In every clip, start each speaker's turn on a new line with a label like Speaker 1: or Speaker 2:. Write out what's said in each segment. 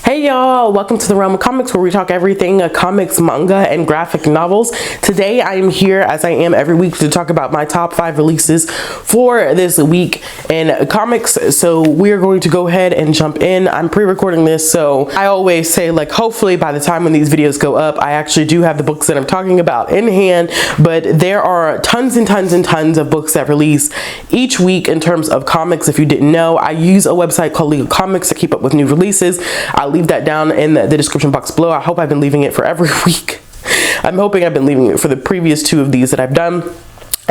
Speaker 1: Hey y'all, welcome to the Realm of Comics, where we talk everything comics, manga, and graphic novels. Today I am here, as I am every week, to talk about my top 5 releases for this week in comics. So we're going to go ahead and jump in. I'm pre-recording this, so I always say, like, hopefully by the time when these videos go up, I actually do have the books that I'm talking about in hand. But there are tons and tons and tons of books that release each week in terms of comics. If you didn't know, I use a website called Legal Comics to keep up with new releases. I'll leave that down in the description box below. I hope I've been leaving it for every week. I'm hoping I've been leaving it for the previous 2 of these that I've done.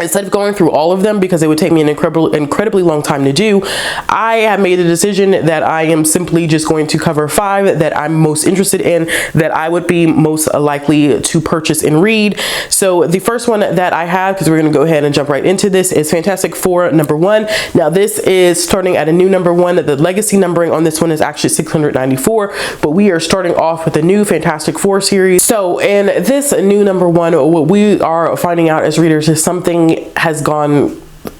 Speaker 1: Instead of going through all of them, because it would take me an incredibly long time to do, I have made the decision that I am simply just going to cover 5 that I'm most interested in, that I would be most likely to purchase and read. So the first one that I have, because we're going to go ahead and jump right into this, is Fantastic Four #1. Now this is starting at a new #1. The legacy numbering on this one is actually 694, but we are starting off with a new Fantastic Four series. So in this new #1, what we are finding out as readers is something has gone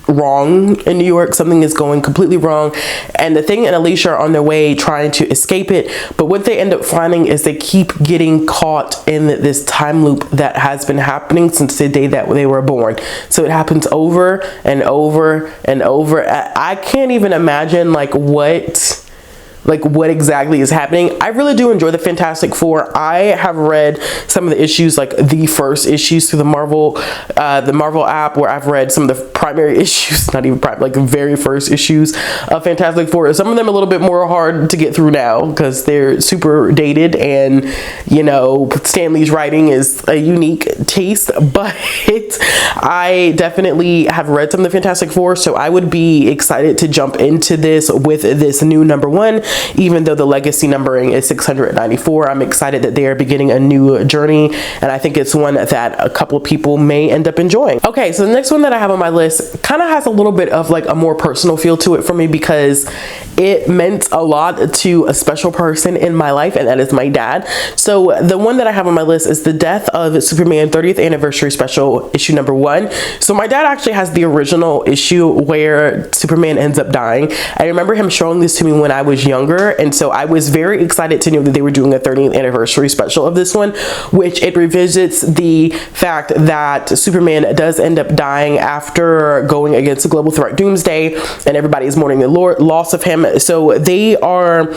Speaker 1: wrong in New York. Something is going completely wrong, and the Thing and Alicia are on their way trying to escape it. But what they end up finding is they keep getting caught in this time loop that has been happening since the day that they were born. So it happens over and over and over. I can't even imagine what exactly is happening. I really do enjoy the Fantastic Four. I have read some of the issues, like the first issues through the Marvel app, where I've read some of the primary issues, not even primary, like the very first issues of Fantastic Four. Some of them a little bit more hard to get through now because they're super dated, and you know, Stan Lee's writing is a unique taste, but I definitely have read some of the Fantastic Four, so I would be excited to jump into this with this new #1. Even though the legacy numbering is 694, I'm excited that they are beginning a new journey, and I think it's one that a couple of people may end up enjoying. Okay, so the next one that I have on my list kind of has a little bit of like a more personal feel to it for me, because it meant a lot to a special person in my life, and that is my dad. So the one that I have on my list is the Death of Superman 30th Anniversary Special, issue #1. So my dad actually has the original issue where Superman ends up dying. I remember him showing this to me when I was younger, and so I was very excited to know that they were doing a 30th anniversary special of this one, which it revisits the fact that Superman does end up dying after going against the global threat Doomsday, and everybody is mourning the loss of him. So they are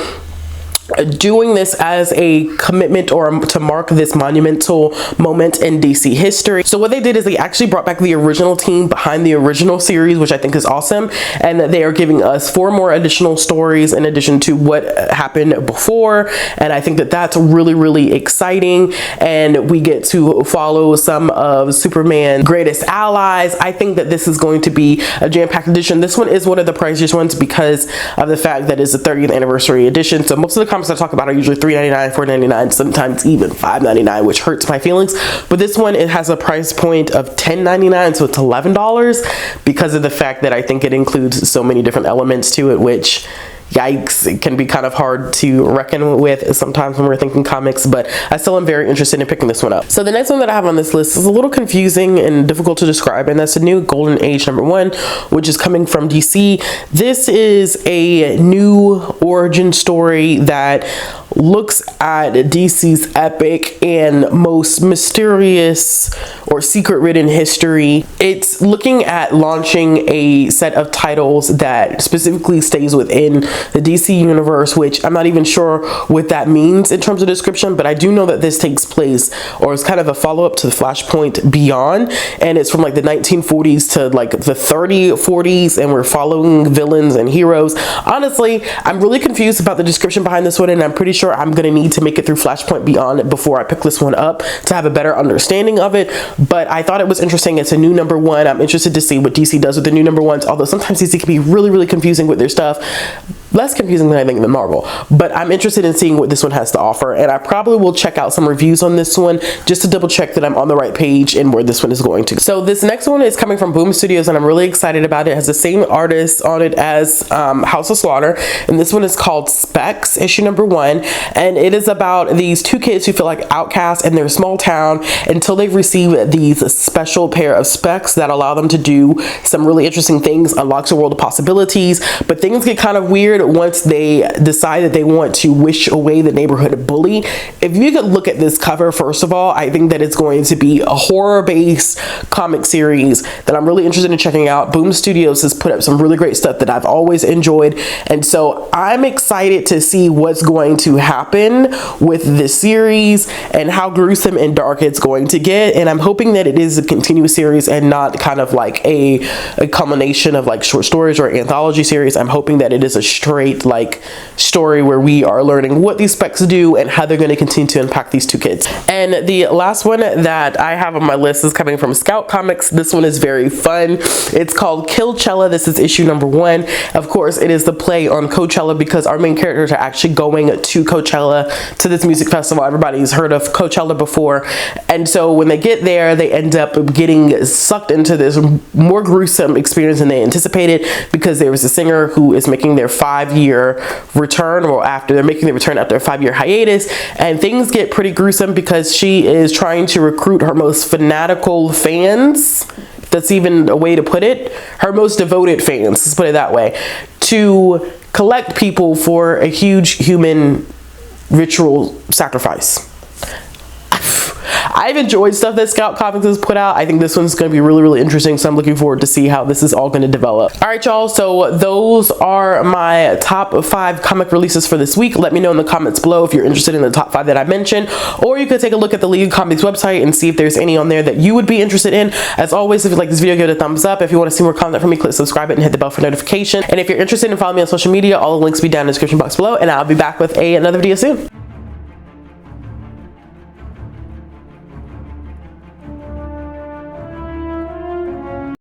Speaker 1: doing this as a commitment, or to mark this monumental moment in DC history. So what they did is they actually brought back the original team behind the original series, which I think is awesome, and they are giving us 4 more additional stories in addition to what happened before, and I think that that's really, really exciting. And we get to follow some of Superman's greatest allies. I think that this is going to be a jam-packed edition. This one is one of the priciest ones because of the fact that it's the 30th anniversary edition. So most of the comics I talk about are usually $3.99, $4.99, sometimes even $5.99, which hurts my feelings. But this one, it has a price point of $10.99, so it's $11, because of the fact that I think it includes so many different elements to it, which, yikes, it can be kind of hard to reckon with sometimes when we're thinking comics, but I still am very interested in picking this one up. So the next one that I have on this list is a little confusing and difficult to describe, and that's the new Golden Age #1, which is coming from DC. This is a new origin story that looks at DC's epic and most mysterious or secret-ridden history. It's looking at launching a set of titles that specifically stays within the DC universe, which I'm not even sure what that means in terms of description, but I do know that this takes place, or is kind of a follow-up to the Flashpoint Beyond, and it's from like the 1940s to like the 40s, and we're following villains and heroes. Honestly, I'm really confused about the description behind this one, and I'm pretty sure I'm gonna need to make it through Flashpoint Beyond before I pick this one up to have a better understanding of it. But I thought it was interesting. It's a new #1. I'm interested to see what DC does with the new #1s, although sometimes DC can be really, really confusing with their stuff. Less confusing than I think than Marvel, but I'm interested in seeing what this one has to offer, and I probably will check out some reviews on this one just to double check that I'm on the right page and where this one is going to. So this next one is coming from Boom Studios, and I'm really excited about it. It has the same artist on it as House of Slaughter, and this one is called Specs, issue #1. and it is about these two kids who feel like outcasts in their small town until they've received these special pair of specs that allow them to do some really interesting things, unlocks a world of possibilities. But things get kind of weird once they decide that they want to wish away the neighborhood bully. If you could look at this cover, first of all, I think that it's going to be a horror-based comic series that I'm really interested in checking out. Boom Studios has put up some really great stuff that I've always enjoyed, and so I'm excited to see what's going to happen with this series and how gruesome and dark it's going to get. And I'm hoping that it is a continuous series and not kind of like a culmination of like short stories or anthology series. I'm hoping that it is a straight like story where we are learning what these specs do and how they're going to continue to impact these two kids. And the last one that I have on my list is coming from Scout Comics. This one is very fun. It's called Killcella. This is issue number 1. Of course, it is the play on Coachella because our main characters are actually going to Coachella, to this music festival. Everybody's heard of Coachella before, and so when they get there, they end up getting sucked into this more gruesome experience than they anticipated, because there was a singer who is making their 5-year return, or after they're making the return after a 5-year hiatus, and things get pretty gruesome because she is trying to recruit her most fanatical fans. That's even a way to put it. Her most devoted fans, let's put it that way, to collect people for a huge human ritual sacrifice. I've enjoyed stuff that Scout Comics has put out. I think this one's going to be really, really interesting, so I'm looking forward to see how this is all going to develop. All right, y'all, so those are my top 5 comic releases for this week. Let me know in the comments below if you're interested in the top 5 that I mentioned, or you could take a look at the League of Comics website and see if there's any on there that you would be interested in. As always, if you like this video, give it a thumbs up. If you want to see more content from me, click subscribe and hit the bell for notification. And if you're interested in following me on social media, all the links will be down in the description box below, and I'll be back with another video soon.